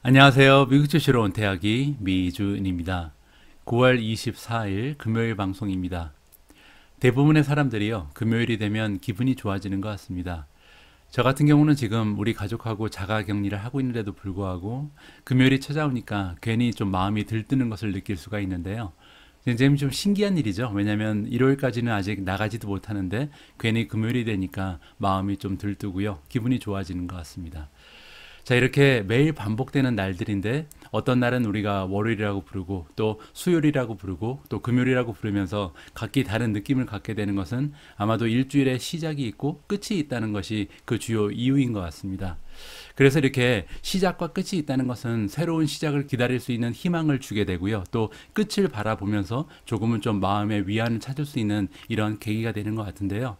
안녕하세요. 미국 주시러 온 태학이 미준입니다. 9월 24일 금요일 방송입니다. 대부분의 사람들이요, 금요일이 되면 기분이 좋아지는 것 같습니다. 저 같은 경우는 지금 우리 가족하고 자가 격리를 하고 있는데도 불구하고 금요일이 찾아오니까 괜히 좀 마음이 들뜨는 것을 느낄 수가 있는데요. 굉장히 좀 신기한 일이죠. 왜냐하면 일요일까지는 아직 나가지도 못하는데 괜히 금요일이 되니까 마음이 좀 들뜨고요. 기분이 좋아지는 것 같습니다. 자, 이렇게 매일 반복되는 날들인데 어떤 날은 우리가 월요일이라고 부르고 또 수요일이라고 부르고 또 금요일이라고 부르면서 각기 다른 느낌을 갖게 되는 것은 아마도 일주일의 시작이 있고 끝이 있다는 것이 그 주요 이유인 것 같습니다. 그래서 이렇게 시작과 끝이 있다는 것은 새로운 시작을 기다릴 수 있는 희망을 주게 되고요. 또 끝을 바라보면서 조금은 좀 마음의 위안을 찾을 수 있는 이런 계기가 되는 것 같은데요.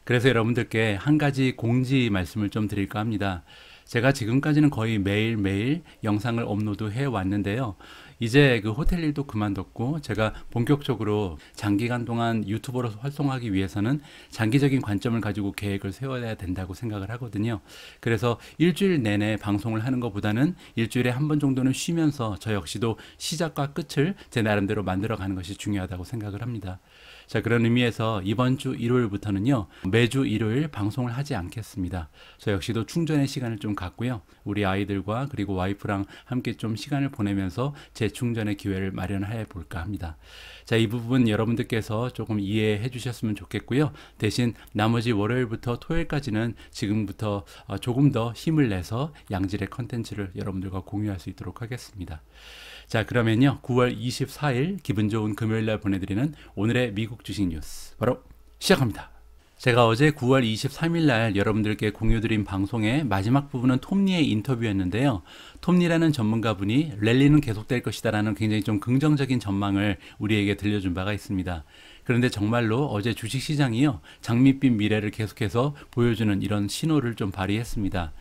그래서 여러분들께 한 가지 공지 말씀을 좀 드릴까 합니다. 제가 지금까지는 거의 매일매일 영상을 업로드해 왔는데요. 이제 그 호텔 일도 그만뒀고 제가 본격적으로 장기간 동안 유튜버로서 활동하기 위해서는 장기적인 관점을 가지고 계획을 세워야 된다고 생각을 하거든요. 그래서 일주일 내내 방송을 하는 것보다는 일주일에 한 번 정도는 쉬면서 저 역시도 시작과 끝을 제 나름대로 만들어가는 것이 중요하다고 생각을 합니다. 자, 그런 의미에서 이번 주 일요일부터는요, 매주 일요일 방송을 하지 않겠습니다. 저 역시도 충전의 시간을 좀 갖고요, 우리 아이들과 그리고 와이프랑 함께 좀 시간을 보내면서 재충전의 기회를 마련해 볼까 합니다. 자, 이 부분 여러분들께서 조금 이해해 주셨으면 좋겠고요. 대신 나머지 월요일부터 토요일까지는 지금부터 조금 더 힘을 내서 양질의 컨텐츠를 여러분들과 공유할 수 있도록 하겠습니다. 자, 그러면요, 9월 24일 기분 좋은 금요일 날 보내드리는 오늘의 미국 주식 뉴스 바로 시작합니다. 제가 어제 9월 23일 날 여러분들께 공유드린 방송의 마지막 부분은 톱니의 인터뷰였는데요. 톱니라는 전문가분이 랠리는 계속될 것이다 라는 굉장히 좀 긍정적인 전망을 우리에게 들려준 바가 있습니다. 그런데 정말로 어제 주식시장이요, 장밋빛 미래를 계속해서 보여주는 이런 신호를 좀 발휘했습니다.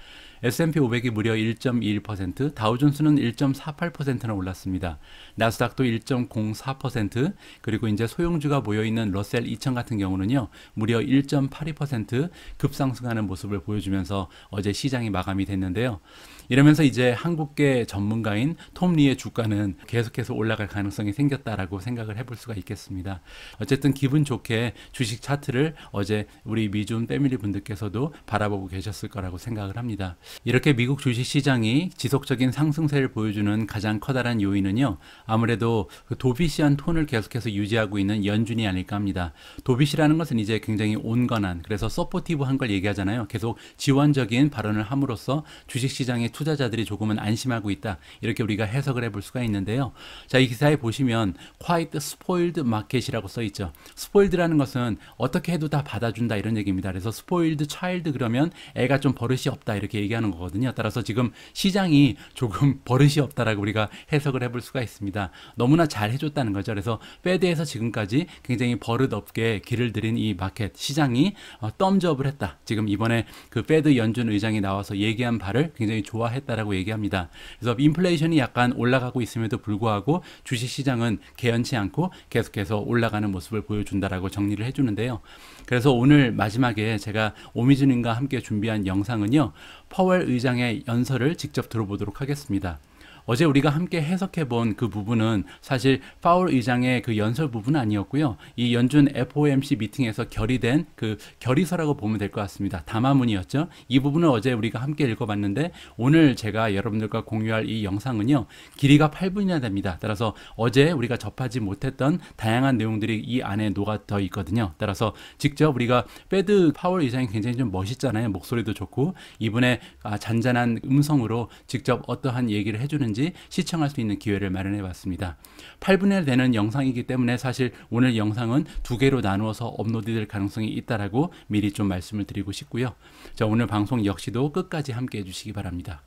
S&P 500이 무려 1.21%, 다우존스는 1.48%나 올랐습니다. 나스닥도 1.04%, 그리고 이제 소형주가 모여있는 러셀 2000 같은 경우는요, 무려 1.82% 급상승하는 모습을 보여주면서 어제 시장이 마감이 됐는데요. 이러면서 이제 한국계 전문가인 톰 리의 주가는 계속해서 올라갈 가능성이 생겼다라고 생각을 해볼 수가 있겠습니다. 어쨌든 기분 좋게 주식 차트를 어제 우리 미준 패밀리 분들께서도 바라보고 계셨을 거라고 생각을 합니다. 이렇게 미국 주식시장이 지속적인 상승세를 보여주는 가장 커다란 요인은요, 아무래도 그 도비시한 톤을 계속해서 유지하고 있는 연준이 아닐까 합니다. 도비시라는 것은 이제 굉장히 온건한, 그래서 서포티브한 걸 얘기하잖아요. 계속 지원적인 발언을 함으로써 주식시장의 투자자들이 조금은 안심하고 있다, 이렇게 우리가 해석을 해볼 수가 있는데요. 자, 이 기사에 보시면 quite spoiled market이라고 써있죠. spoiled라는 것은 어떻게 해도 다 받아준다 이런 얘기입니다. 그래서 spoiled child 그러면 애가 좀 버릇이 없다 이렇게 얘기하는 거거든요. 따라서 지금 시장이 조금 버릇이 없다라고 우리가 해석을 해볼 수가 있습니다. 너무나 잘 해줬다는 거죠. 그래서 페드에서 지금까지 굉장히 버릇 없게 길을 들인 이 마켓 시장이 덤즈업을 했다. 지금 이번에 그 페드 연준 의장이 나와서 얘기한 바를 굉장히 좋아했다라고 얘기합니다. 그래서 인플레이션이 약간 올라가고 있음에도 불구하고 주식시장은 개연치 않고 계속해서 올라가는 모습을 보여준다라고 정리를 해주는데요. 그래서 오늘 마지막에 제가 오미준님과 함께 준비한 영상은요, 파월 의장의 연설을 직접 들어보도록 하겠습니다. 어제 우리가 함께 해석해 본 그 부분은 사실 파월 의장의 그 연설 부분은 아니었고요. 이 연준 FOMC 미팅에서 결의된 그 결의서라고 보면 될 것 같습니다. 담화문이었죠. 이 부분을 어제 우리가 함께 읽어봤는데 오늘 제가 여러분들과 공유할 이 영상은요, 길이가 8분이나 됩니다. 따라서 어제 우리가 접하지 못했던 다양한 내용들이 이 안에 녹아져 있거든요. 따라서 직접 우리가 페드 파월 의장이 굉장히 좀 멋있잖아요. 목소리도 좋고 이분의 잔잔한 음성으로 직접 어떠한 얘기를 해주는지 시청할 수 있는 기회를 마련해 봤습니다. 8분에 되는 영상이기 때문에 사실 오늘 영상은 두 개로 나누어서 업로드될 가능성이 있다라고 미리 좀 말씀을 드리고 싶고요. 자, 오늘 방송 역시도 끝까지 함께 해주시기 바랍니다.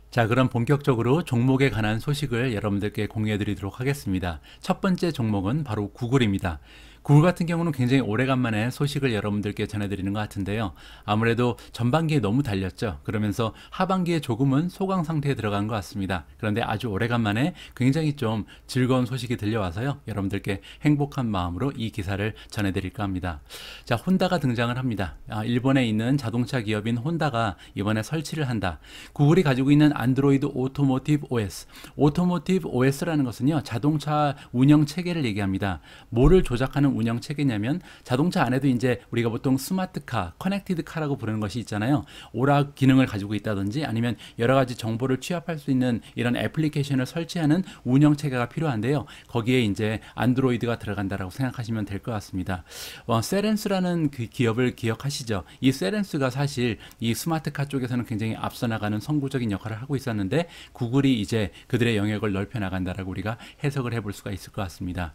자, 그럼 본격적으로 종목에 관한 소식을 여러분들께 공유해 드리도록 하겠습니다. 첫 번째 종목은 바로 구글입니다. 구글 같은 경우는 굉장히 오래간만에 소식을 여러분들께 전해드리는 것 같은데요. 아무래도 전반기에 너무 달렸죠. 그러면서 하반기에 조금은 소강 상태에 들어간 것 같습니다. 그런데 아주 오래간만에 굉장히 좀 즐거운 소식이 들려와서요. 여러분들께 행복한 마음으로 이 기사를 전해드릴까 합니다. 자, 혼다가 등장을 합니다. 일본에 있는 자동차 기업인 혼다가 이번에 설치를 한다. 구글이 가지고 있는 안드로이드 오토모티브 OS. 오토모티브 OS라는 것은요, 자동차 운영 체계를 얘기합니다. 뭐를 조작하는 운영 체계냐면 자동차 안에도 이제 우리가 보통 스마트카, 커넥티드 카라고 부르는 것이 있잖아요. 오락 기능을 가지고 있다든지 아니면 여러 가지 정보를 취합할 수 있는 이런 애플리케이션을 설치하는 운영 체계가 필요한데요. 거기에 이제 안드로이드가 들어간다라고 생각하시면 될 것 같습니다. 세렌스라는 그 기업을 기억하시죠? 이 세렌스가 사실 이 스마트카 쪽에서는 굉장히 앞서 나가는 선구적인 역할을 하고 있었는데 구글이 이제 그들의 영역을 넓혀 나간다라고 우리가 해석을 해볼 수가 있을 것 같습니다.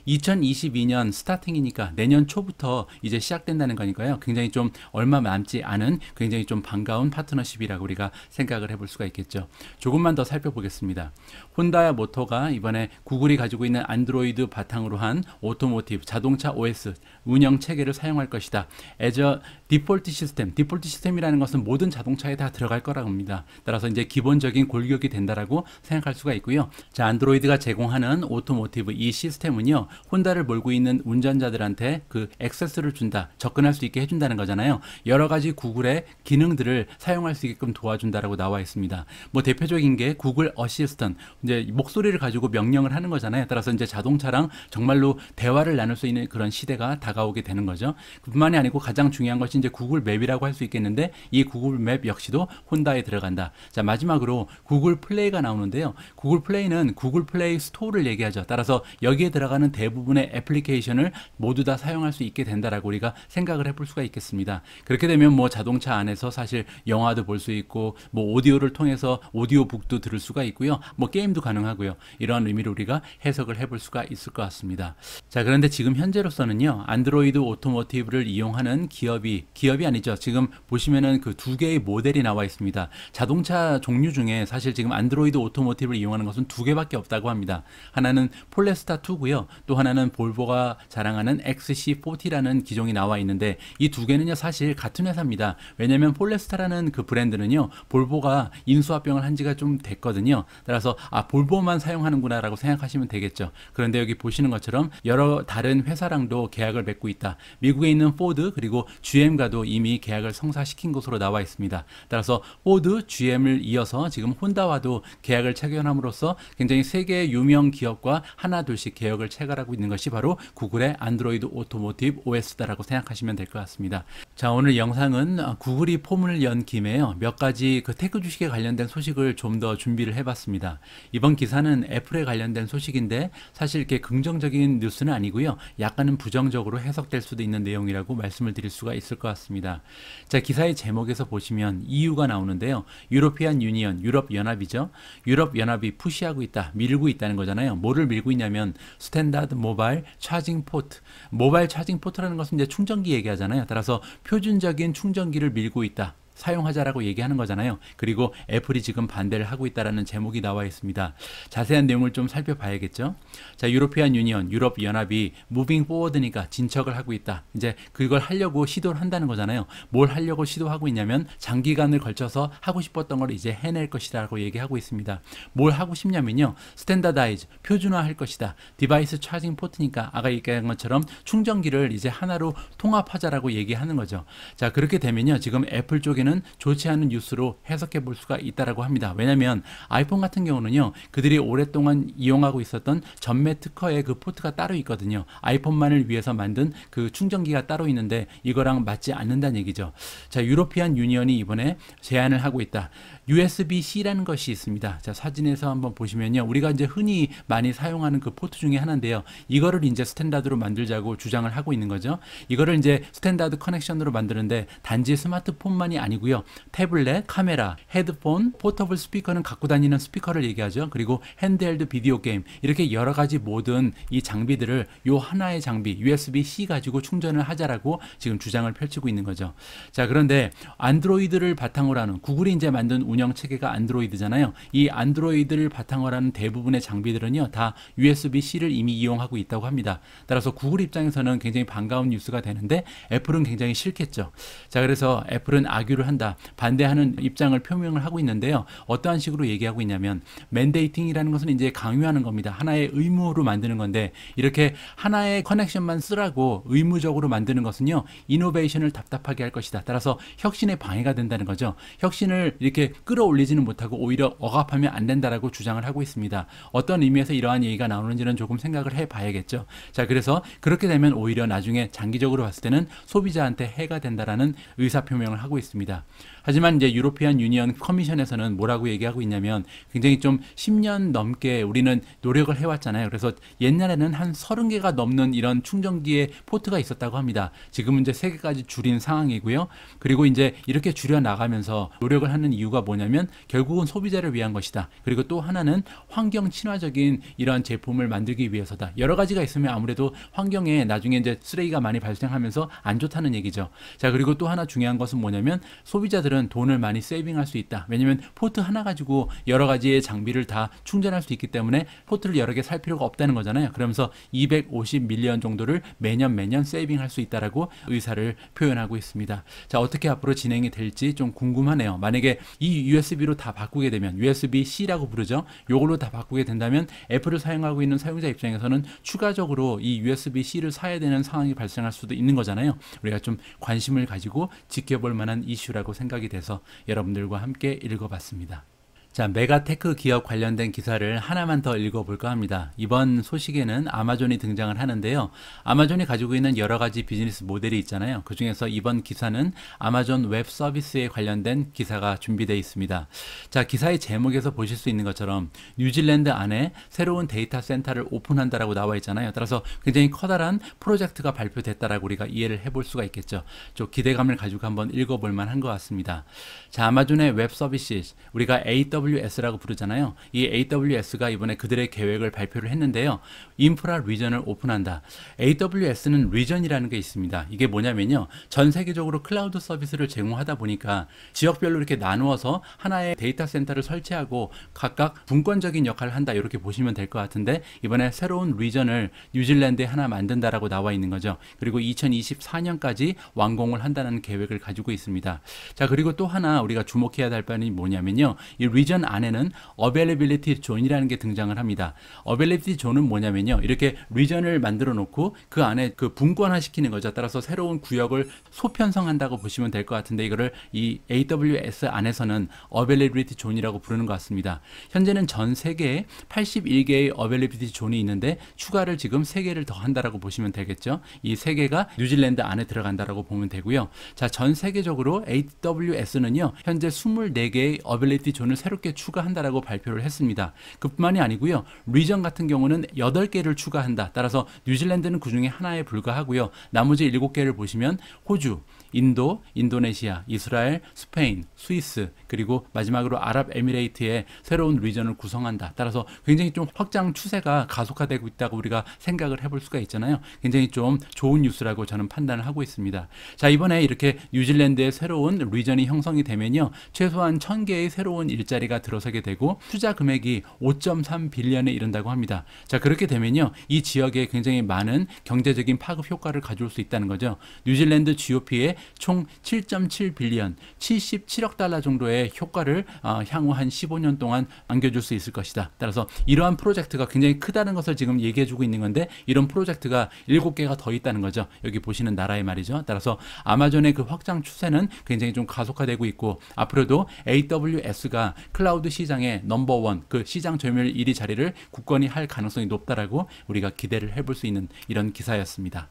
2022년 스타팅이니까 내년 초부터 이제 시작된다는 거니까요. 굉장히 좀 얼마 남지 않은 굉장히 좀 반가운 파트너십이라고 우리가 생각을 해볼 수가 있겠죠. 조금만 더 살펴보겠습니다. 혼다 모터가 이번에 구글이 가지고 있는 안드로이드 바탕으로 한 오토모티브 자동차 OS 운영 체계를 사용할 것이다. as a 디폴트 시스템, 디폴트 시스템이라는 것은 모든 자동차에 다 들어갈 거라고 합니다. 따라서 이제 기본적인 골격이 된다라고 생각할 수가 있고요. 자, 안드로이드가 제공하는 오토모티브 이 시스템은요, 혼다를 몰고 있는 운전자들한테 그 액세스를 준다, 접근할 수 있게 해준다는 거잖아요. 여러 가지 구글의 기능들을 사용할 수 있게끔 도와준다라고 나와 있습니다. 뭐 대표적인 게 구글 어시스턴트, 이제 목소리를 가지고 명령을 하는 거잖아요. 따라서 이제 자동차랑 정말로 대화를 나눌 수 있는 그런 시대가 다가오게 되는 거죠. 그뿐만이 아니고 가장 중요한 것이 이제 구글 맵이라고 할 수 있겠는데 이 구글 맵 역시도 혼다에 들어간다. 자, 마지막으로 구글 플레이가 나오는데요. 구글 플레이는 구글 플레이 스토어를 얘기하죠. 따라서 여기에 들어가는 대부분의 애플리케이션을 모두 다 사용할 수 있게 된다라고 우리가 생각을 해볼 수가 있겠습니다. 그렇게 되면 뭐 자동차 안에서 사실 영화도 볼 수 있고 뭐 오디오를 통해서 오디오북도 들을 수가 있고요. 뭐 게임도 가능하고요. 이러한 의미로 우리가 해석을 해볼 수가 있을 것 같습니다. 자, 그런데 지금 현재로서는요, 안드로이드 오토모티브를 이용하는 기업이 아니죠. 지금 보시면은 그 두 개의 모델이 나와 있습니다. 자동차 종류 중에 사실 지금 안드로이드 오토모티브를 이용하는 것은 두 개밖에 없다고 합니다. 하나는 폴레스타 2고요. 또 하나는 볼보가 자랑하는 XC40라는 기종이 나와 있는데 이 두 개는요, 사실 같은 회사입니다. 왜냐하면 폴레스타라는 그 브랜드는요, 볼보가 인수합병을 한 지가 좀 됐거든요. 따라서 볼보만 사용하는구나 라고 생각하시면 되겠죠. 그런데 여기 보시는 것처럼 여러 다른 회사랑도 계약을 맺고 있다. 미국에 있는 포드 그리고 GM과도 이미 계약을 성사시킨 것으로 나와 있습니다. 따라서 포드, GM을 이어서 지금 혼다와도 계약을 체결함으로써 굉장히 세계의 유명 기업과 하나 둘씩 계약을 체결하고 있는 것이 바로 구글의 안드로이드 오토모티브 OS다라고 생각하시면 될 것 같습니다. 자, 오늘 영상은 구글이 포문을 연 김에요, 몇 가지 그 테크 주식에 관련된 소식을 좀 더 준비를 해봤습니다. 이번 기사는 애플에 관련된 소식인데 사실 이렇게 긍정적인 뉴스는 아니고요, 약간은 부정적으로 해석될 수도 있는 내용이라고 말씀을 드릴 수가 있을 것 같습니다. 자, 기사의 제목에서 보시면 EU가 나오는데요. 유로피안 유니언, 유럽 연합이죠. 유럽 연합이 푸시하고 있다, 밀고 있다는 거잖아요. 뭐를 밀고 있냐면 스탠다드 모바일 차징 포트. 모바일 차징 포트라는 것은 이제 충전기 얘기하잖아요. 따라서 표준적인 충전기를 밀고 있다, 사용하자라고 얘기하는 거잖아요. 그리고 애플이 지금 반대를 하고 있다라는 제목이 나와 있습니다. 자세한 내용을 좀 살펴봐야겠죠. 자, 유로피안 유니언, 유럽 연합이 무빙 포워드니까 진척을 하고 있다. 이제 그걸 하려고 시도를 한다는 거잖아요. 뭘 하려고 시도하고 있냐면 장기간을 걸쳐서 하고 싶었던 걸 이제 해낼 것이라고 얘기하고 있습니다. 뭘 하고 싶냐면요, 스탠다다이즈, 표준화할 것이다. 디바이스 차징 포트니까 아까 얘기한 것처럼 충전기를 이제 하나로 통합하자라고 얘기하는 거죠. 자, 그렇게 되면요, 지금 애플 쪽에는 좋지 않은 뉴스로 해석해 볼 수가 있다라고 합니다. 왜냐하면 아이폰 같은 경우는요, 그들이 오랫동안 이용하고 있었던 전매 특허의 그 포트가 따로 있거든요. 아이폰만을 위해서 만든 그 충전기가 따로 있는데 이거랑 맞지 않는다는 얘기죠. 자, 유로피안 유니언이 이번에 제안을 하고 있다. USB-C라는 것이 있습니다. 자, 사진에서 한번 보시면요, 우리가 이제 흔히 많이 사용하는 그 포트 중에 하나인데요. 이거를 이제 스탠다드로 만들자고 주장을 하고 있는 거죠. 이거를 이제 스탠다드 커넥션으로 만드는데 단지 스마트폰만이 아니고 아니고요. 태블릿, 카메라, 헤드폰, 포터블 스피커는 갖고 다니는 스피커를 얘기하죠. 그리고 핸드헬드 비디오 게임, 이렇게 여러 가지 모든 이 장비들을 요 하나의 장비 USB-C 가지고 충전을 하자라고 지금 주장을 펼치고 있는 거죠. 자, 그런데 안드로이드를 바탕으로 하는, 구글이 이제 만든 운영 체계가 안드로이드잖아요. 이 안드로이드를 바탕으로 하는 대부분의 장비들은요, 다 USB-C를 이미 이용하고 있다고 합니다. 따라서 구글 입장에서는 굉장히 반가운 뉴스가 되는데 애플은 굉장히 싫겠죠. 자, 그래서 애플은 악유를 한다, 반대하는 입장을 표명을 하고 있는데요. 어떠한 식으로 얘기하고 있냐면, 맨데이팅이라는 것은 이제 강요하는 겁니다. 하나의 의무로 만드는 건데, 이렇게 하나의 커넥션만 쓰라고 의무적으로 만드는 것은요, 이노베이션을 답답하게 할 것이다. 따라서 혁신에 방해가 된다는 거죠. 혁신을 이렇게 끌어올리지는 못하고 오히려 억압하면 안 된다라고 주장을 하고 있습니다. 어떤 의미에서 이러한 얘기가 나오는지는 조금 생각을 해봐야겠죠. 자, 그래서 그렇게 되면 오히려 나중에 장기적으로 봤을 때는 소비자한테 해가 된다라는 의사표명을 하고 있습니다. 하지만 이제 유로피안 유니언 커미션에서는 뭐라고 얘기하고 있냐면, 굉장히 좀 10년 넘게 우리는 노력을 해왔잖아요. 그래서 옛날에는 한 30개가 넘는 이런 충전기의 포트가 있었다고 합니다. 지금은 이제 3개까지 줄인 상황이고요. 그리고 이제 이렇게 줄여 나가면서 노력을 하는 이유가 뭐냐면, 결국은 소비자를 위한 것이다. 그리고 또 하나는 환경 친화적인 이러한 제품을 만들기 위해서다. 여러 가지가 있으면 아무래도 환경에 나중에 이제 쓰레기가 많이 발생하면서 안 좋다는 얘기죠. 자, 그리고 또 하나 중요한 것은 뭐냐면, 소비자들은 돈을 많이 세이빙할 수 있다. 왜냐면 포트 하나 가지고 여러 가지의 장비를 다 충전할 수 있기 때문에 포트를 여러 개 살 필요가 없다는 거잖아요. 그러면서 250 밀리언 정도를 매년 세이빙할 수 있다라고 의사를 표현하고 있습니다. 자, 어떻게 앞으로 진행이 될지 좀 궁금하네요. 만약에 이 USB로 다 바꾸게 되면, USB-C라고 부르죠. 요걸로 다 바꾸게 된다면 애플을 사용하고 있는 사용자 입장에서는 추가적으로 이 USB-C를 사야 되는 상황이 발생할 수도 있는 거잖아요. 우리가 좀 관심을 가지고 지켜볼 만한 이슈라고 생각이 돼서 여러분들과 함께 읽어봤습니다. 자, 메가테크 기업 관련된 기사를 하나만 더 읽어볼까 합니다. 이번 소식에는 아마존이 등장을 하는데요. 아마존이 가지고 있는 여러 가지 비즈니스 모델이 있잖아요. 그 중에서 이번 기사는 아마존 웹 서비스에 관련된 기사가 준비되어 있습니다. 자, 기사의 제목에서 보실 수 있는 것처럼 뉴질랜드 안에 새로운 데이터 센터를 오픈한다라고 나와 있잖아요. 따라서 굉장히 커다란 프로젝트가 발표됐다라고 우리가 이해를 해볼 수가 있겠죠. 좀 기대감을 가지고 한번 읽어볼 만한 것 같습니다. 자, 아마존의 웹 서비스, 우리가 AWS라고 부르잖아요. 이 AWS가 이번에 그들의 계획을 발표를 했는데요. 인프라 리전을 오픈한다. AWS는 리전이라는 게 있습니다. 이게 뭐냐면요, 전 세계적으로 클라우드 서비스를 제공하다 보니까 지역별로 이렇게 나누어서 하나의 데이터 센터를 설치하고 각각 분권적인 역할을 한다, 이렇게 보시면 될 것 같은데, 이번에 새로운 리전을 뉴질랜드에 하나 만든다라고 나와 있는 거죠. 그리고 2024년까지 완공을 한다는 계획을 가지고 있습니다. 자, 그리고 또 하나 우리가 주목해야 할 바는 뭐냐면요, 이 리전 안에는 어베일리빌리티 존이라는 게 등장을 합니다. 어베일리빌리티 존은 뭐냐면요, 이렇게 리전을 만들어 놓고 그 안에 그 분권화 시키는 거죠. 따라서 새로운 구역을 소편성한다고 보시면 될 것 같은데, 이거를 이 AWS 안에서는 어베일리빌리티 존이라고 부르는 것 같습니다. 현재는 전 세계에 81개의 어베일리빌리티 존이 있는데 추가를 지금 3개를 더 한다라고 보시면 되겠죠. 이 3개가 뉴질랜드 안에 들어간다라고 보면 되고요. 자, 전 세계적으로 AWS는요, 현재 24개의 어베일리비티 존을 새롭게 추가한다라고 발표를 했습니다. 그뿐만이 아니고요, 리전 같은 경우는 8개를 추가한다. 따라서 뉴질랜드는 그 중에 하나에 불과하고요. 나머지 7개를 보시면 호주, 인도, 인도네시아, 이스라엘, 스페인, 스위스, 그리고 마지막으로 아랍에미레이트의 새로운 리전을 구성한다. 따라서 굉장히 좀 확장 추세가 가속화되고 있다고 우리가 생각을 해볼 수가 있잖아요. 굉장히 좀 좋은 뉴스라고 저는 판단을 하고 있습니다. 자, 이번에 이렇게 뉴질랜드의 새로운 리전이 형성이 되면요, 최소한 1000개의 새로운 일자리가 들어서게 되고 투자 금액이 5.3 빌리언에 이른다고 합니다. 자, 그렇게 되면요, 이 지역에 굉장히 많은 경제적인 파급 효과를 가져올 수 있다는 거죠. 뉴질랜드 GOP에 총 7.7 빌리언, 77억 달러 정도의 효과를 향후 한 15년 동안 안겨줄 수 있을 것이다. 따라서 이러한 프로젝트가 굉장히 크다는 것을 지금 얘기해주고 있는 건데, 이런 프로젝트가 7개가 더 있다는 거죠. 여기 보시는 나라의 말이죠. 따라서 아마존의 그 확장 추세는 굉장히 좀 가속화되고 있고, 앞으로도 AWS가 클라우드 시장의 넘버원, 그 시장 점유율 1위 자리를 굳건히 할 가능성이 높다라고 우리가 기대를 해볼 수 있는 이런 기사였습니다.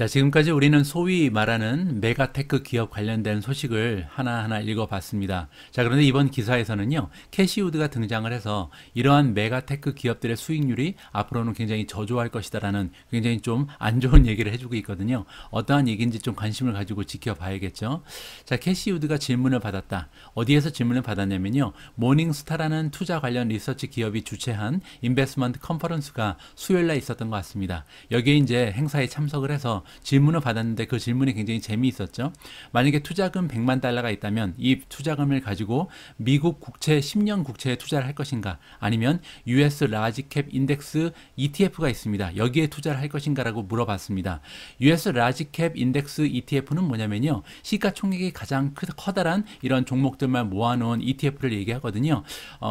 자, 지금까지 우리는 소위 말하는 메가테크 기업 관련된 소식을 하나하나 읽어봤습니다. 자, 그런데 이번 기사에서는요, 캐시우드가 등장을 해서 이러한 메가테크 기업들의 수익률이 앞으로는 굉장히 저조할 것이다라는 굉장히 좀 안 좋은 얘기를 해주고 있거든요. 어떠한 얘기인지 좀 관심을 가지고 지켜봐야겠죠. 자, 캐시우드가 질문을 받았다. 어디에서 질문을 받았냐면요, 모닝스타라는 투자 관련 리서치 기업이 주최한 인베스트먼트 컨퍼런스가 수요일 날 있었던 것 같습니다. 여기에 이제 행사에 참석을 해서 질문을 받았는데 그 질문이 굉장히 재미있었죠. 만약에 투자금 100만 달러가 있다면 이 투자금을 가지고 미국 국채 10년 국채에 투자를 할 것인가, 아니면 US 라지캡 인덱스 ETF가 있습니다. 여기에 투자를 할 것인가라고 물어봤습니다. US 라지캡 인덱스 ETF는 뭐냐면요, 시가총액이 가장 커다란 이런 종목들만 모아놓은 ETF를 얘기하거든요.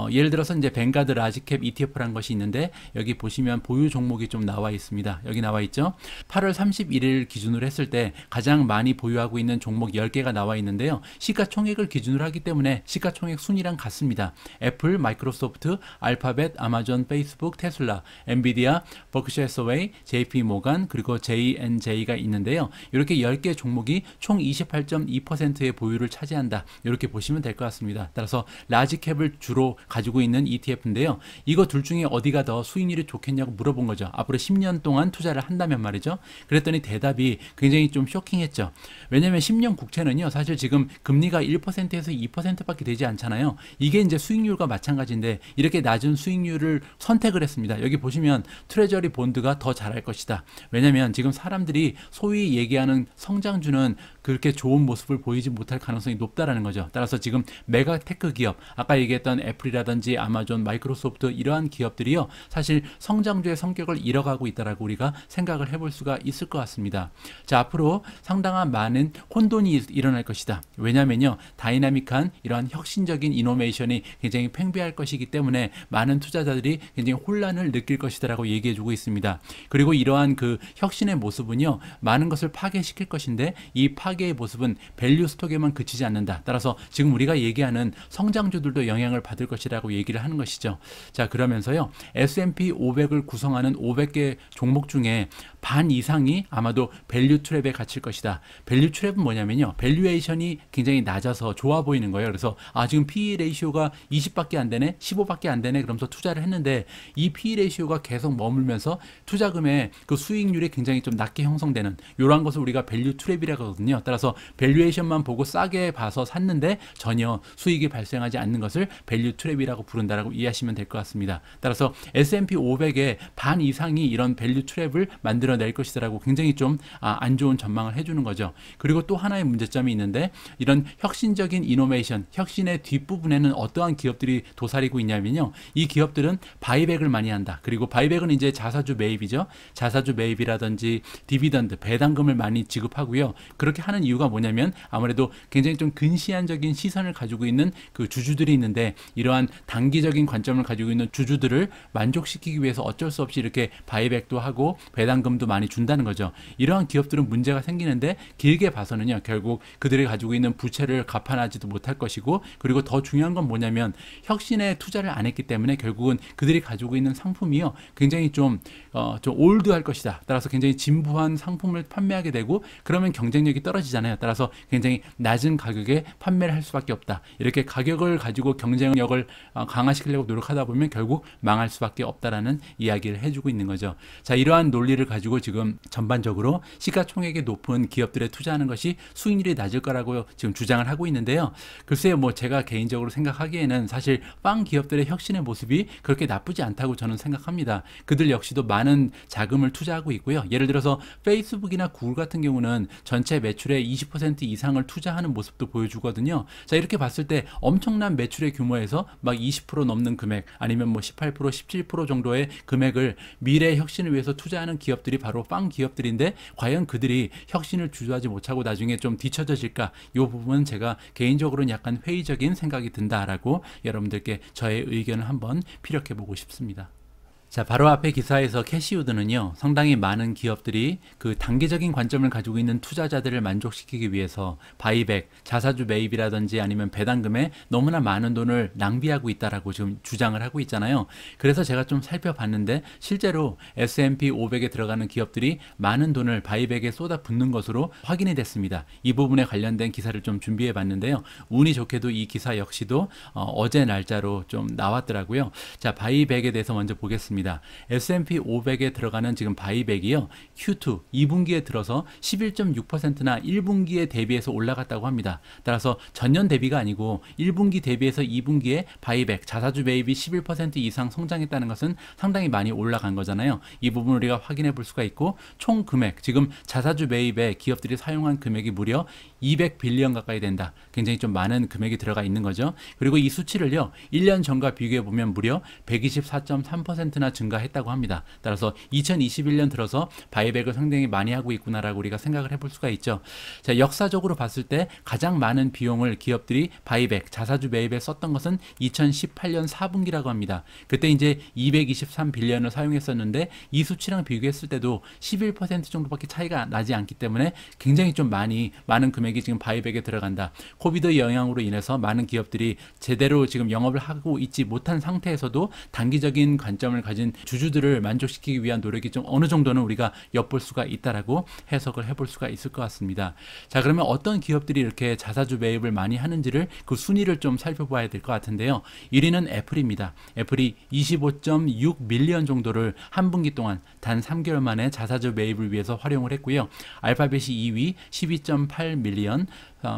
예를 들어서 이제 뱅가드 라지캡 ETF라는 것이 있는데, 여기 보시면 보유 종목이 좀 나와 있습니다. 여기 나와 있죠. 8월 31일 기준으로 했을 때 가장 많이 보유하고 있는 종목 10개가 나와 있는데요. 시가총액을 기준으로 하기 때문에 시가총액 순위랑 같습니다. 애플, 마이크로소프트, 알파벳, 아마존, 페이스북, 테슬라, 엔비디아, 버크셔 해서웨이, JP 모간, 그리고 J&J가 있는데요. 이렇게 10개 종목이 총 28.2%의 보유를 차지한다. 이렇게 보시면 될 것 같습니다. 따라서 라지캡을 주로 가지고 있는 ETF인데요. 이거 둘 중에 어디가 더 수익률이 좋겠냐고 물어본 거죠. 앞으로 10년 동안 투자를 한다면 말이죠. 그랬더니 대답이 굉장히 좀 쇼킹했죠. 왜냐하면 10년 국채는요, 사실 지금 금리가 1%에서 2%밖에 되지 않잖아요. 이게 이제 수익률과 마찬가지인데 이렇게 낮은 수익률을 선택을 했습니다. 여기 보시면 트레저리 본드가 더 잘할 것이다. 왜냐하면 지금 사람들이 소위 얘기하는 성장주는 그렇게 좋은 모습을 보이지 못할 가능성이 높다라는 거죠. 따라서 지금 메가테크 기업, 아까 얘기했던 애플이라든지 아마존, 마이크로소프트 이러한 기업들이요, 사실 성장주의 성격을 잃어가고 있다라고 우리가 생각을 해볼 수가 있을 것 같습니다. 자, 앞으로 상당한 많은 혼돈이 일어날 것이다. 왜냐면요, 다이나믹한 이러한 혁신적인 이노베이션이 굉장히 팽배할 것이기 때문에 많은 투자자들이 굉장히 혼란을 느낄 것이다라고 얘기해주고 있습니다. 그리고 이러한 그 혁신의 모습은요, 많은 것을 파괴시킬 것인데 이 파괴의 모습은 밸류 스톡에만 그치지 않는다. 따라서 지금 우리가 얘기하는 성장주들도 영향을 받을 것이라고 얘기를 하는 것이죠. 자, 그러면서요, S&P 500을 구성하는 500개 종목 중에 반 이상이 아마도 밸류 트랩에 갇힐 것이다. 밸류 트랩은 뭐냐면요, 밸류에이션이 굉장히 낮아서 좋아 보이는 거예요. 그래서 지금 PE 레이시오가 20밖에 안 되네, 15밖에 안 되네, 그러면서 투자를 했는데 이 PE 레이시오가 계속 머물면서 투자금의 그 수익률이 굉장히 좀 낮게 형성되는 이러한 것을 우리가 밸류 트랩이라고 하거든요. 따라서 밸류에이션만 보고 싸게 봐서 샀는데 전혀 수익이 발생하지 않는 것을 밸류 트랩이라고 부른다라고 이해하시면 될 것 같습니다. 따라서 S&P 500의 반 이상이 이런 밸류 트랩을 만들어낼 것이라고 굉장히 좀 안 좋은 전망을 해주는 거죠. 그리고 또 하나의 문제점이 있는데, 이런 혁신적인 이노베이션, 혁신의 뒷부분에는 어떠한 기업들이 도사리고 있냐면요, 이 기업들은 바이백을 많이 한다. 그리고 바이백은 이제 자사주 매입이죠. 자사주 매입이라든지 디비던드, 배당금을 많이 지급하고요. 그렇게 하는 이유가 뭐냐면 아무래도 굉장히 좀 근시안적인 시선을 가지고 있는 그 주주들이 있는데, 이러한 단기적인 관점을 가지고 있는 주주들을 만족시키기 위해서 어쩔 수 없이 이렇게 바이백도 하고 배당금도 많이 준다는 거죠. 이러한 기업들은 문제가 생기는데 길게 봐서는요, 결국 그들이 가지고 있는 부채를 갚아나지도 못할 것이고, 그리고 더 중요한 건 뭐냐면 혁신에 투자를 안 했기 때문에 결국은 그들이 가지고 있는 상품이요, 굉장히 좀 올드할 것이다. 따라서 굉장히 진부한 상품을 판매하게 되고, 그러면 경쟁력이 떨어지잖아요. 따라서 굉장히 낮은 가격에 판매를 할 수밖에 없다. 이렇게 가격을 가지고 경쟁력을 강화시키려고 노력하다 보면 결국 망할 수밖에 없다라는 이야기를 해주고 있는 거죠. 자, 이러한 논리를 가지고 지금 전반적으로 시가총액이 높은 기업들에 투자하는 것이 수익률이 낮을 거라고 지금 주장을 하고 있는데요. 글쎄요, 뭐 제가 개인적으로 생각하기에는 사실 빵 기업들의 혁신의 모습이 그렇게 나쁘지 않다고 저는 생각합니다. 그들 역시도 많은 자금을 투자하고 있고요. 예를 들어서 페이스북이나 구글 같은 경우는 전체 매출의 20% 이상을 투자하는 모습도 보여주거든요. 자, 이렇게 봤을 때 엄청난 매출의 규모에서 막 20% 넘는 금액, 아니면 뭐 18%, 17% 정도의 금액을 미래 혁신을 위해서 투자하는 기업들이 바로 빵 기업들인데, 과연 그들이 혁신을 주도하지 못하고 나중에 좀 뒤처져질까? 이 부분은 제가 개인적으로는 약간 회의적인 생각이 든다라고 여러분들께 저의 의견을 한번 피력해 보고 싶습니다. 자, 바로 앞에 기사에서 캐시우드는요, 상당히 많은 기업들이 그 단기적인 관점을 가지고 있는 투자자들을 만족시키기 위해서 바이백, 자사주 매입이라든지 아니면 배당금에 너무나 많은 돈을 낭비하고 있다라고 지금 주장을 하고 있잖아요. 그래서 제가 좀 살펴봤는데 실제로 S&P 500에 들어가는 기업들이 많은 돈을 바이백에 쏟아붓는 것으로 확인이 됐습니다. 이 부분에 관련된 기사를 좀 준비해 봤는데요. 운이 좋게도 이 기사 역시도 어제 날짜로 좀 나왔더라고요. 자, 바이백에 대해서 먼저 보겠습니다. S&P 500에 들어가는 지금 바이백이요, Q2 2분기에 들어서 11.6%나 1분기에 대비해서 올라갔다고 합니다. 따라서 전년 대비가 아니고 1분기 대비해서 2분기에 바이백, 자사주 매입이 11% 이상 성장했다는 것은 상당히 많이 올라간 거잖아요. 이 부분을 우리가 확인해 볼 수가 있고, 총 금액, 지금 자사주 매입에 기업들이 사용한 금액이 무려 200빌리언 가까이 된다. 굉장히 좀 많은 금액이 들어가 있는 거죠. 그리고 이 수치를요, 1년 전과 비교해 보면 무려 124.3%나 증가했다고 합니다. 따라서 2021년 들어서 바이백을 상당히 많이 하고 있구나라고 우리가 생각을 해볼 수가 있죠. 자, 역사적으로 봤을 때 가장 많은 비용을 기업들이 바이백, 자사주 매입에 썼던 것은 2018년 4분기라고 합니다. 그때 이제 223빌리언을 사용했었는데 이 수치랑 비교했을 때도 11% 정도밖에 차이가 나지 않기 때문에 굉장히 좀 많은 금액이 지금 바이백에 들어간다. 코비드 영향으로 인해서 많은 기업들이 제대로 지금 영업을 하고 있지 못한 상태에서도 단기적인 관점을 가진 주주들을 만족시키기 위한 노력이 좀 어느 정도는 우리가 엿볼 수가 있다라고 해석을 해볼 수가 있을 것 같습니다. 자, 그러면 어떤 기업들이 이렇게 자사주 매입을 많이 하는지를 그 순위를 좀 살펴봐야 될 것 같은데요. 1위는 애플입니다. 애플이 25.6 밀리언 정도를 한 분기 동안 단 3개월 만에 자사주 매입을 위해서 활용을 했고요. 알파벳이 2위 12.8 밀리언,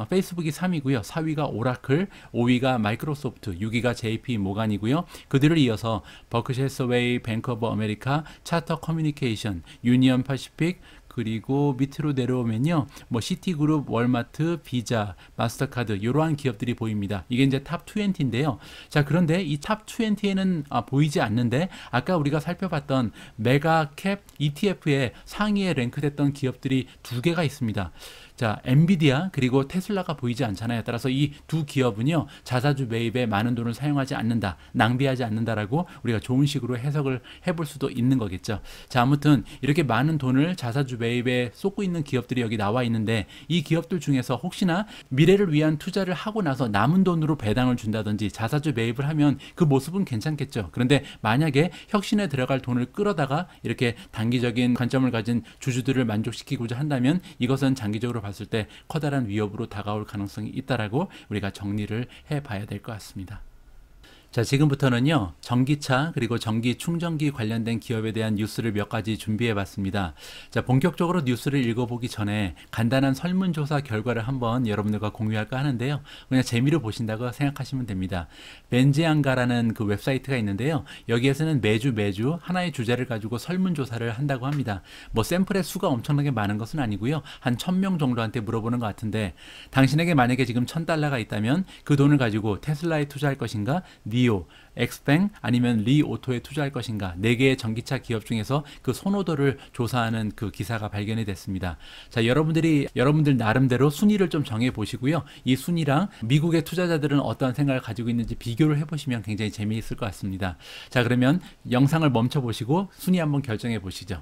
페이스북이 3위고요. 4위가 오라클, 5위가 마이크로소프트, 6위가 JP 모간이고요. 그들을 이어서 버크셔 해서웨이, 뱅크 오브 아메리카, 차터 커뮤니케이션, 유니언 패시픽, 그리고 밑으로 내려오면요, 뭐 시티그룹, 월마트, 비자, 마스터카드 이러한 기업들이 보입니다. 이게 이제 탑 20인데요. 자, 그런데 이 탑 20에는 보이지 않는데 아까 우리가 살펴봤던 메가캡 ETF의 상위에 랭크됐던 기업들이 두 개가 있습니다. 자, 엔비디아 그리고 테슬라가 보이지 않잖아요. 따라서 이 두 기업은요, 자사주 매입에 많은 돈을 사용하지 않는다, 낭비하지 않는다라고 우리가 좋은 식으로 해석을 해볼 수도 있는 거겠죠. 자, 아무튼 이렇게 많은 돈을 자사주 매입에 쏟고 있는 기업들이 여기 나와 있는데, 이 기업들 중에서 혹시나 미래를 위한 투자를 하고 나서 남은 돈으로 배당을 준다든지 자사주 매입을 하면 그 모습은 괜찮겠죠. 그런데 만약에 혁신에 들어갈 돈을 끌어다가 이렇게 단기적인 관점을 가진 주주들을 만족시키고자 한다면 이것은 장기적으로 봤을 때 커다란 위협으로 다가올 가능성이 있다라고 우리가 정리를 해봐야 될 것 같습니다. 자, 지금부터는요, 전기차 그리고 전기 충전기 관련된 기업에 대한 뉴스를 몇 가지 준비해 봤습니다. 자, 본격적으로 뉴스를 읽어보기 전에 간단한 설문조사 결과를 한번 여러분들과 공유할까 하는데요. 그냥 재미로 보신다고 생각하시면 됩니다. 벤지안가라는 그 웹사이트가 있는데요. 여기에서는 매주 하나의 주제를 가지고 설문조사를 한다고 합니다. 뭐 샘플의 수가 엄청나게 많은 것은 아니고요. 한 1000명 정도한테 물어보는 것 같은데, 당신에게 만약에 지금 $1000가 있다면 그 돈을 가지고 테슬라에 투자할 것인가, 니오, 엑스뱅 아니면 리오토에 투자할 것인가, 4개의 전기차 기업 중에서 그 선호도를 조사하는 그 기사가 발견이 됐습니다. 자, 여러분들 나름대로 순위를 좀 정해 보시고요. 이 순위랑 미국의 투자자들은 어떤 생각을 가지고 있는지 비교를 해보시면 굉장히 재미있을 것 같습니다. 자, 그러면 영상을 멈춰 보시고 순위 한번 결정해 보시죠.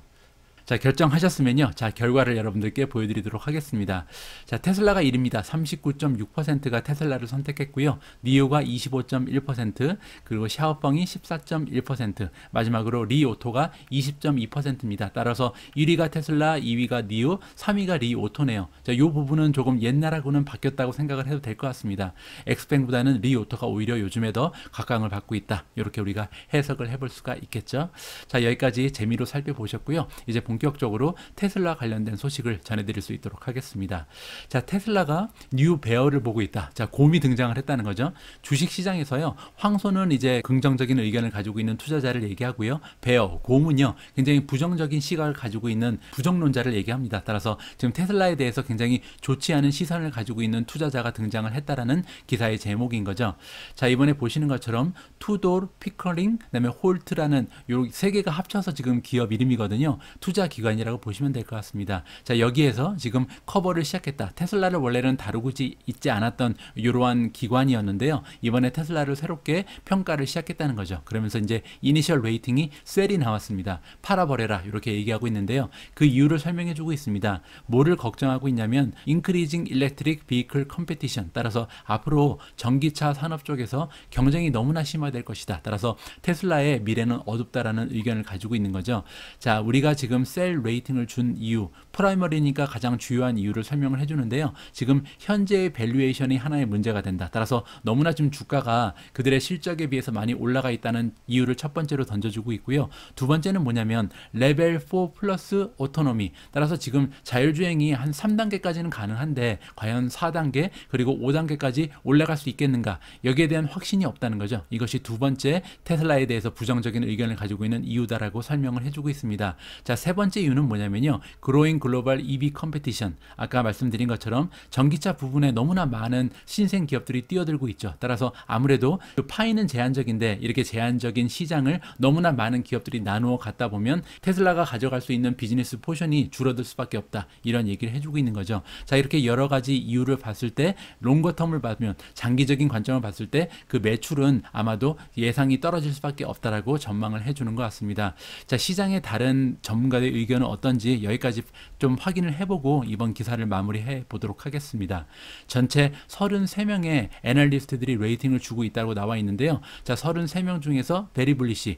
자, 결정하셨으면요, 자, 결과를 여러분들께 보여드리도록 하겠습니다. 자, 테슬라가 1위입니다. 39.6%가 테슬라를 선택했고요. 니오가 25.1%, 그리고 샤오펑이 14.1%, 마지막으로 리오토가 20.2%입니다. 따라서 1위가 테슬라, 2위가 니오, 3위가 리오토네요. 자, 이 부분은 조금 옛날하고는 바뀌었다고 생각을 해도 될 것 같습니다. 엑스뱅보다는 리오토가 오히려 요즘에 더 각광을 받고 있다, 이렇게 우리가 해석을 해볼 수가 있겠죠. 자, 여기까지 재미로 살펴보셨고요. 이제 본격적으로 테슬라 관련된 소식을 전해드릴 수 있도록 하겠습니다. 자, 테슬라가 뉴 베어를 보고 있다. 자, 곰이 등장을 했다는 거죠. 주식시장에서요, 황소는 이제 긍정적인 의견을 가지고 있는 투자자를 얘기하고요, 베어, 곰은요, 굉장히 부정적인 시각을 가지고 있는 부정론자를 얘기합니다. 따라서 지금 테슬라에 대해서 굉장히 좋지 않은 시선을 가지고 있는 투자자가 등장을 했다라는 기사의 제목인 거죠. 자, 이번에 보시는 것처럼 투돌, 피커링, 그다음에 홀트라는 요 세 개가 합쳐서 지금 기업 이름이거든요. 투자 기관이라고 보시면 될 것 같습니다. 자, 여기에서 지금 커버를 시작했다. 테슬라를 원래는 다루고 있지 않았던 이러한 기관이었는데요. 이번에 테슬라를 새롭게 평가를 시작했다는 거죠. 그러면서 이제 이니셜 레이팅이 셀이 나왔습니다. 팔아버려라 이렇게 얘기하고 있는데요. 그 이유를 설명해 주고 있습니다. 뭐를 걱정하고 있냐면 Increasing Electric Vehicle Competition, 따라서 앞으로 전기차 산업 쪽에서 경쟁이 너무나 심화될 것이다. 따라서 테슬라의 미래는 어둡다라는 의견을 가지고 있는 거죠. 자, 우리가 지금 셀 레이팅을 준 이유, 프라이머리니까 가장 주요한 이유를 설명을 해주는데요. 지금 현재의 밸류에이션이 하나의 문제가 된다. 따라서 너무나 지금 주가가 그들의 실적에 비해서 많이 올라가 있다는 이유를 첫 번째로 던져주고 있고요. 두 번째는 뭐냐면 레벨 4 플러스 오토노미, 따라서 지금 자율주행이 한 3단계까지는 가능한데 과연 4단계 그리고 5단계까지 올라갈 수 있겠는가, 여기에 대한 확신이 없다는 거죠. 이것이 두 번째 테슬라에 대해서 부정적인 의견을 가지고 있는 이유다라고 설명을 해주고 있습니다. 자, 세 번째 이유는 뭐냐면요, Growing Global EV Competition, 아까 말씀드린 것처럼 전기차 부분에 너무나 많은 신생 기업들이 뛰어들고 있죠. 따라서 아무래도 그 파이는 제한적인데 이렇게 제한적인 시장을 너무나 많은 기업들이 나누어 갖다 보면 테슬라가 가져갈 수 있는 비즈니스 포션이 줄어들 수밖에 없다, 이런 얘기를 해주고 있는 거죠. 자, 이렇게 여러 가지 이유를 봤을 때 롱거텀을 받으면, 장기적인 관점을 봤을 때 그 매출은 아마도 예상이 떨어질 수밖에 없다라고 전망을 해주는 것 같습니다. 자, 시장의 다른 전문가들의 의견은 어떤지 여기까지 좀 확인을 해보고 이번 기사를 마무리해 보도록 하겠습니다. 전체 33명의 애널리스트들이 레이팅을 주고 있다고 나와 있는데요. 자, 33명 중에서 베리 불리시,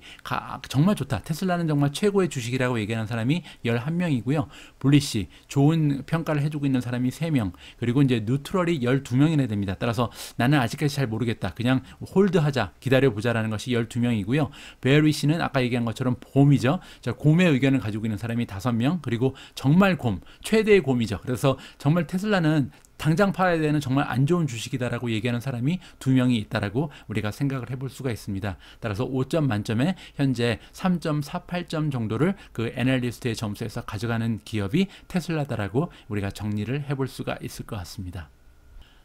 정말 좋다, 테슬라는 정말 최고의 주식이라고 얘기하는 사람이 11명이고요. 불리시, 좋은 평가를 해주고 있는 사람이 3명, 그리고 이제 뉴트럴이 12명이나 됩니다. 따라서 나는 아직까지 잘 모르겠다, 그냥 홀드하자, 기다려보자라는 것이 12명이고요. 베리시는 아까 얘기한 것처럼 곰이죠. 자, 곰의 의견을 가지고 있는 사람이 5명, 그리고 정말 곰, 최대의 곰이죠. 그래서 정말 테슬라는 당장 팔아야 되는 정말 안 좋은 주식이다라고 얘기하는 사람이 2명이 있다라고 우리가 생각을 해볼 수가 있습니다. 따라서 5점 만점에 현재 3.48점 정도를 그 애널리스트의 점수에서 가져가는 기업이 테슬라다라고 우리가 정리를 해볼 수가 있을 것 같습니다.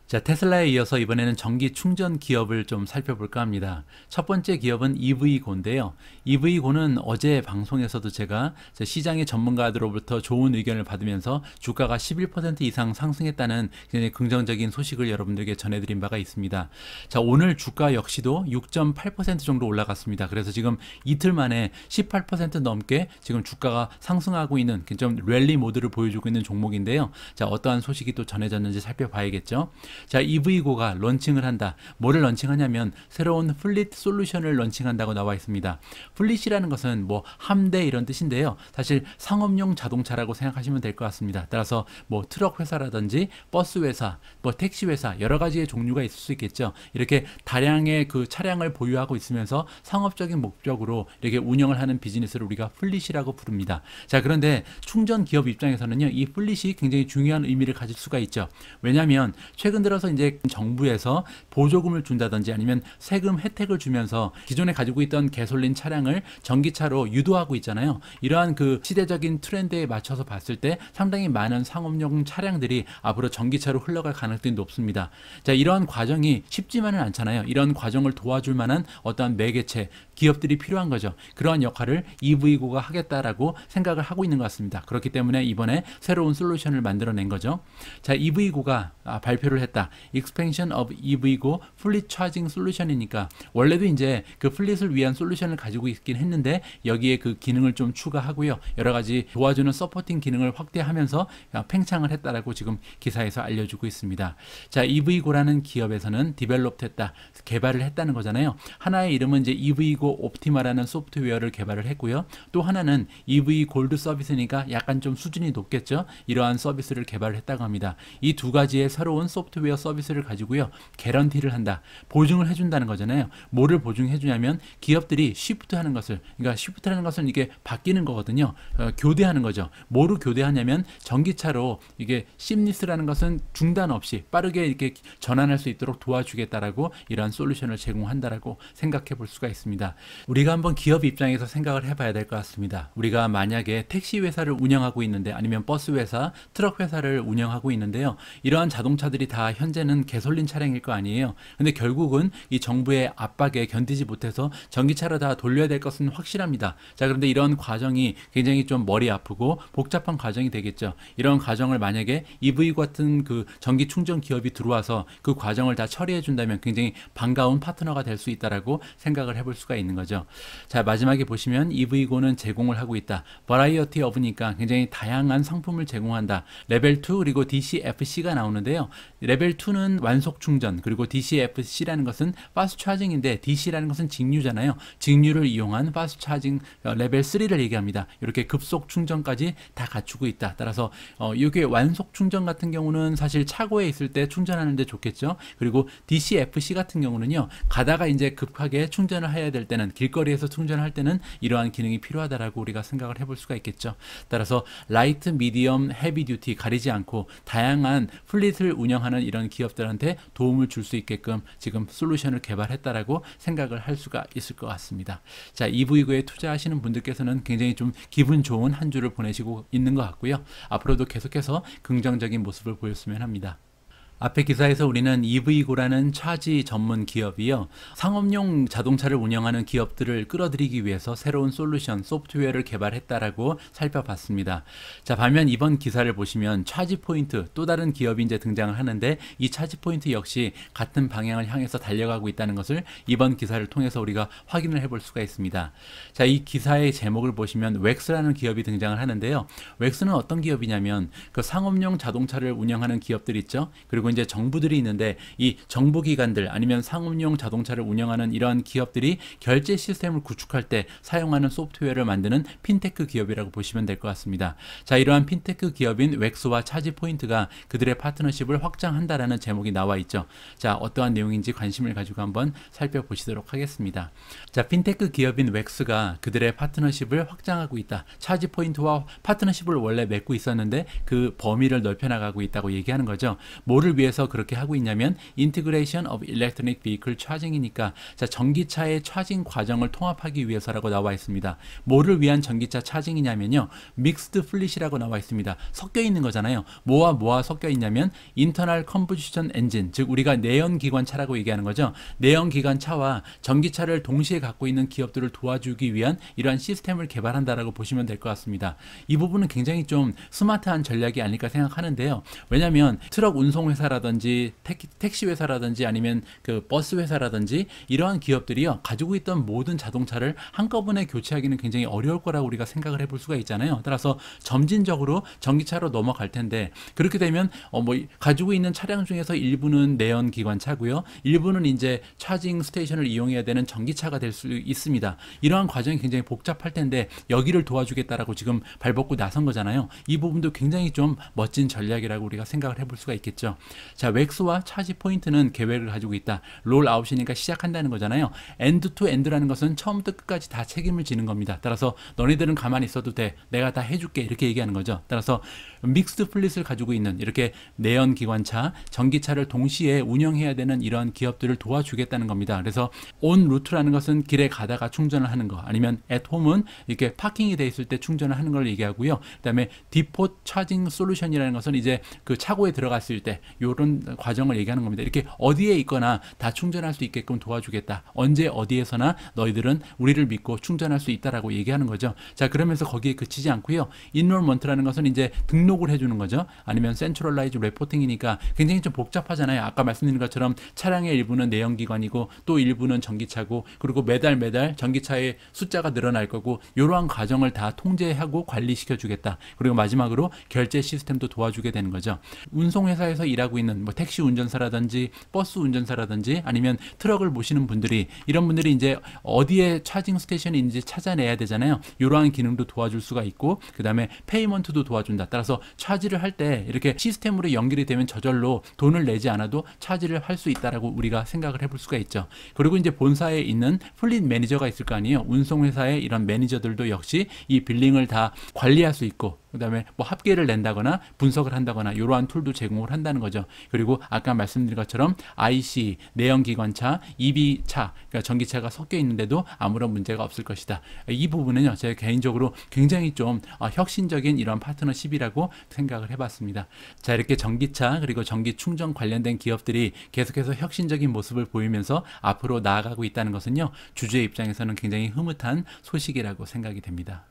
자, 테슬라에 이어서 이번에는 전기 충전 기업을 좀 살펴볼까 합니다. 첫 번째 기업은 EV고인데요. EV고는 어제 방송에서도 제가 시장의 전문가들로부터 좋은 의견을 받으면서 주가가 11% 이상 상승했다는 굉장히 긍정적인 소식을 여러분들에게 전해드린 바가 있습니다. 자, 오늘 주가 역시도 6.8% 정도 올라갔습니다. 그래서 지금 이틀 만에 18% 넘게 지금 주가가 상승하고 있는 좀 랠리 모드를 보여주고 있는 종목인데요. 자, 어떠한 소식이 또 전해졌는지 살펴봐야겠죠. 자, EV고가 런칭을 한다. 뭐를 런칭하냐면 새로운 플릿 솔루션을 런칭한다고 나와 있습니다. 플릿이라는 것은 뭐 함대 이런 뜻인데요. 사실 상업용 자동차라고 생각하시면 될 것 같습니다. 따라서 뭐 트럭 회사라든지 버스 회사, 뭐 택시 회사, 여러 가지의 종류가 있을 수 있겠죠. 이렇게 다량의 그 차량을 보유하고 있으면서 상업적인 목적으로 이렇게 운영을 하는 비즈니스를 우리가 플릿이라고 부릅니다. 자, 그런데 충전 기업 입장에서는요, 이 플릿이 굉장히 중요한 의미를 가질 수가 있죠. 왜냐하면 최근 들어서 이제 정부에서 보조금을 준다든지 아니면 세금 혜택을 주면서 기존에 가지고 있던 가솔린 차량을 전기차로 유도하고 있잖아요. 이러한 그 시대적인 트렌드에 맞춰서 봤을 때 상당히 많은 상업용 차량들이 앞으로 전기차로 흘러갈 가능성이 높습니다. 자, 이러한 과정이 쉽지만은 않잖아요. 이런 과정을 도와줄 만한 어떠한 매개체, 기업들이 필요한 거죠. 그러한 역할을 EV고가 하겠다라고 생각을 하고 있는 것 같습니다. 그렇기 때문에 이번에 새로운 솔루션을 만들어낸 거죠. 자, EV고가 발표를 했다. Expansion of EVgo Fleet Charging Solution이니까 원래도 이제 그 플릿을 위한 솔루션을 가지고 있긴 했는데 여기에 그 기능을 좀 추가하고요. 여러 가지 도와주는 서포팅 기능을 확대하면서 팽창을 했다라고 지금 기사에서 알려주고 있습니다. 자, EVgo라는 기업에서는 디벨롭 했다, 개발을 했다는 거잖아요. 하나의 이름은 이제 EVgo 옵티마라는 소프트웨어를 개발을 했고요. 또 하나는 EV 골드 서비스니까 약간 좀 수준이 높겠죠. 이러한 서비스를 개발을 했다고 합니다. 이 두 가지의 새로운 소프트웨어 서비스를 가지고요, 개런티를 한다, 보증을 해준다는 거잖아요. 뭐를 보증해 주냐면 기업들이 쉬프트하는 것을, 그러니까 쉬프트하는 것은 이게 바뀌는 거거든요. 교대하는 거죠. 뭐로 교대하냐면 전기차로 이게 심리스라는 것은 중단 없이 빠르게 이렇게 전환할 수 있도록 도와주겠다라고 이러한 솔루션을 제공한다라고 생각해 볼 수가 있습니다. 우리가 한번 기업 입장에서 생각을 해봐야 될 것 같습니다. 우리가 만약에 택시 회사를 운영하고 있는데, 아니면 버스 회사, 트럭 회사를 운영하고 있는데요. 이러한 자동차들이 다 현재는 개솔린 차량일 거 아니에요. 근데 결국은 이 정부의 압박에 견디지 못해서 전기차로 다 돌려야 될 것은 확실합니다. 자, 그런데 이런 과정이 굉장히 좀 머리 아프고 복잡한 과정이 되겠죠. 이런 과정을 만약에 EV 같은 그 전기 충전 기업이 들어와서 그 과정을 다 처리해 준다면 굉장히 반가운 파트너가 될 수 있다라고 생각을 해볼 수가 있는 거죠. 자, 마지막에 보시면 EV고는 제공을 하고 있다. 버라이어티 오브니까 굉장히 다양한 상품을 제공한다. 레벨 2 그리고 DCFC가 나오는데요. 레벨 2는 완속 충전, 그리고 DCFC라는 것은 파스트 차징인데 DC라는 것은 직류잖아요. 직류를 이용한 파스트 차징 레벨 3를 얘기합니다. 이렇게 급속 충전까지 다 갖추고 있다. 따라서 이게 완속 충전 같은 경우는 사실 차고에 있을 때 충전하는데 좋겠죠. 그리고 DCFC 같은 경우는요, 가다가 이제 급하게 충전을 해야 될 때는, 길거리에서 충전할 때는 이러한 기능이 필요하다라고 우리가 생각을 해볼 수가 있겠죠. 따라서 라이트, 미디엄, 헤비 듀티 가리지 않고 다양한 플릿을 운영하는 이런 기업들한테 도움을 줄 수 있게끔 지금 솔루션을 개발했다라고 생각을 할 수가 있을 것 같습니다. 자, EV고에 투자하시는 분들께서는 굉장히 좀 기분 좋은 한 주를 보내시고 있는 것 같고요. 앞으로도 계속해서 긍정적인 모습을 보였으면 합니다. 앞에 기사에서 우리는 EV고라는 차지 전문 기업이요, 상업용 자동차를 운영하는 기업들을 끌어들이기 위해서 새로운 솔루션, 소프트웨어를 개발했다라고 살펴봤습니다. 자, 반면 이번 기사를 보시면 차지포인트, 또 다른 기업이 이제 등장을 하는데, 이 차지포인트 역시 같은 방향을 향해서 달려가고 있다는 것을 이번 기사를 통해서 우리가 확인을 해볼 수가 있습니다. 자, 이 기사의 제목을 보시면 웩스라는 기업이 등장을 하는데요. 웩스는 어떤 기업이냐면 그 상업용 자동차를 운영하는 기업들 있죠. 그리고 이제 정부들이 있는데, 이 정부기관들 아니면 상업용 자동차를 운영하는 이러한 기업들이 결제 시스템을 구축할 때 사용하는 소프트웨어를 만드는 핀테크 기업이라고 보시면 될 것 같습니다. 자, 이러한 핀테크 기업인 웩스와 차지포인트가 그들의 파트너십을 확장한다라는 제목이 나와 있죠. 자, 어떠한 내용인지 관심을 가지고 한번 살펴보시도록 하겠습니다. 자, 핀테크 기업인 웩스가 그들의 파트너십을 확장하고 있다. 차지포인트와 파트너십을 원래 맺고 있었는데 그 범위를 넓혀나가고 있다고 얘기하는 거죠. 뭐를 위해서 그렇게 하고 있냐면 Integration of Electronic Vehicle Charging이니까, 자, 전기차의 차징 과정을 통합하기 위해서라고 나와 있습니다. 뭐를 위한 전기차 차징이냐면요, 믹스드 플릿이라고 나와 있습니다. 섞여 있는 거잖아요. 뭐와 섞여 있냐면 인터널 컴부스션 엔진, 즉 우리가 내연기관차라고 얘기하는 거죠. 내연기관차와 전기차를 동시에 갖고 있는 기업들을 도와주기 위한 이러한 시스템을 개발한다라고 보시면 될 것 같습니다. 이 부분은 굉장히 좀 스마트한 전략이 아닐까 생각하는데요. 왜냐하면 트럭 운송회사라든지 택시 회사라든지 아니면 그 버스 회사라든지 이러한 기업들이요, 가지고 있던 모든 자동차를 한꺼번에 교체하기는 굉장히 어려울 거라고 우리가 생각을 해볼 수가 있잖아요. 따라서 점진적으로 전기차로 넘어갈 텐데, 그렇게 되면 가지고 있는 차량 중에서 일부는 내연기관차고요, 일부는 이제 차징 스테이션을 이용해야 되는 전기차가 될 수 있습니다. 이러한 과정이 굉장히 복잡할 텐데 여기를 도와주겠다라고 지금 발벗고 나선 거잖아요. 이 부분도 굉장히 좀 멋진 전략이라고 우리가 생각을 해볼 수가 있겠죠. 자, 웩스와 차지포인트는 계획을 가지고 있다. 롤아웃이니까 시작한다는 거잖아요. 엔드 투 엔드라는 것은 처음부터 끝까지 다 책임을 지는 겁니다. 따라서 너희들은 가만히 있어도 돼, 내가 다 해줄게, 이렇게 얘기하는 거죠. 따라서 믹스드 플릿을 가지고 있는 이렇게 내연기관차, 전기차를 동시에 운영해야 되는 이런 기업들을 도와주겠다는 겁니다. 그래서 온 루트라는 것은 길에 가다가 충전을 하는 거, 아니면 at home은 이렇게 파킹이 돼 있을 때 충전을 하는 걸 얘기하고요. 그다음에 디포트 차징 솔루션이라는 것은 이제 그 차고에 들어갔을 때 이런 과정을 얘기하는 겁니다. 이렇게 어디에 있거나 다 충전할 수 있게끔 도와주겠다. 언제 어디에서나 너희들은 우리를 믿고 충전할 수 있다라고 얘기하는 거죠. 자, 그러면서 거기에 그치지 않고요. 인롤먼트라는 것은 이제 등록을 해주는 거죠. 아니면 센트럴라이즈 레포팅이니까 굉장히 좀 복잡하잖아요. 아까 말씀드린 것처럼 차량의 일부는 내연기관이고 또 일부는 전기차고, 그리고 매달 전기차의 숫자가 늘어날 거고, 이러한 과정을 다 통제하고 관리시켜 주겠다. 그리고 마지막으로 결제 시스템도 도와주게 되는 거죠. 운송회사에서 일하고 있는 택시 운전사라든지 버스 운전사라든지 아니면 트럭을 모시는 분들이, 이런 분들이 이제 어디에 차징 스테이션이 있는지 찾아내야 되잖아요. 이러한 기능도 도와줄 수가 있고, 그 다음에 페이먼트도 도와준다. 따라서 차지를 할 때 이렇게 시스템으로 연결이 되면 저절로 돈을 내지 않아도 차지를 할 수 있다라고 우리가 생각을 해볼 수가 있죠. 그리고 이제 본사에 있는 플릿 매니저가 있을 거 아니에요. 운송회사의 이런 매니저들도 역시 이 빌링을 다 관리할 수 있고 그다음에 뭐 합계를 낸다거나 분석을 한다거나 이러한 툴도 제공을 한다는 거죠. 그리고 아까 말씀드린 것처럼 IC, 내연기관차, EV차, 그러니까 전기차가 섞여 있는데도 아무런 문제가 없을 것이다. 이 부분은요, 제가 개인적으로 굉장히 좀 혁신적인 이런 파트너십이라고 생각을 해봤습니다. 자, 이렇게 전기차 그리고 전기 충전 관련된 기업들이 계속해서 혁신적인 모습을 보이면서 앞으로 나아가고 있다는 것은요, 주주의 입장에서는 굉장히 흐뭇한 소식이라고 생각이 됩니다.